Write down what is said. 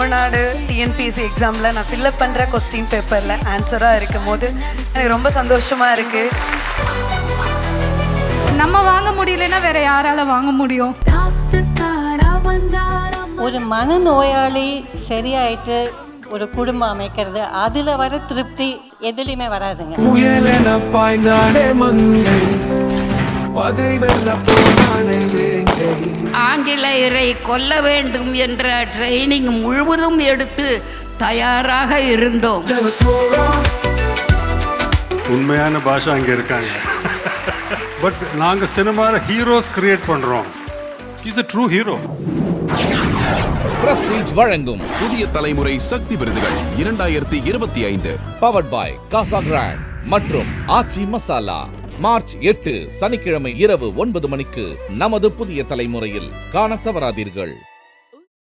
Tamil Nadu TNPSC எக்ஸாமில் நான் fill up பண்ணுற கொஸ்டின் பேப்பரில் ஆன்சராக இருக்கும் போது எனக்கு ரொம்ப சந்தோஷமாக இருக்குது. நம்ம வாங்க முடியலன்னா வேற யாரால வாங்க முடியும்? ஒரு மனநோயாளி சரியாயிட்டு ஒரு குடும்பம் அமைக்கிறது, அதில் வர திருப்தி எதுலையுமே வராதுங்க. ஆங்கிலேயரை கொல்ல வேண்டும் என்ற ட்ரைனிங் முழுவதும் எடுத்து தயாராக இருந்தோம். உண்மையான பாஷா அங்கே இருக்காங்க. பட் நாங்கள் சினிமாவில் ஹீரோஸ் கிரியேட் பண்ணுறோம். Is a true hero. Prestige வழங்கும் புதிய தலைமுறை சக்தி விருதுகள் 2025 பவர்ட் பை காசா கிராண்ட் மற்றும் ஆச்சி மசாலா. மார்ச் 8 சனிக்கிழமை இரவு 9 மணிக்கு நமது புதிய தலைமுறையில் காண தவறாதீர்கள்.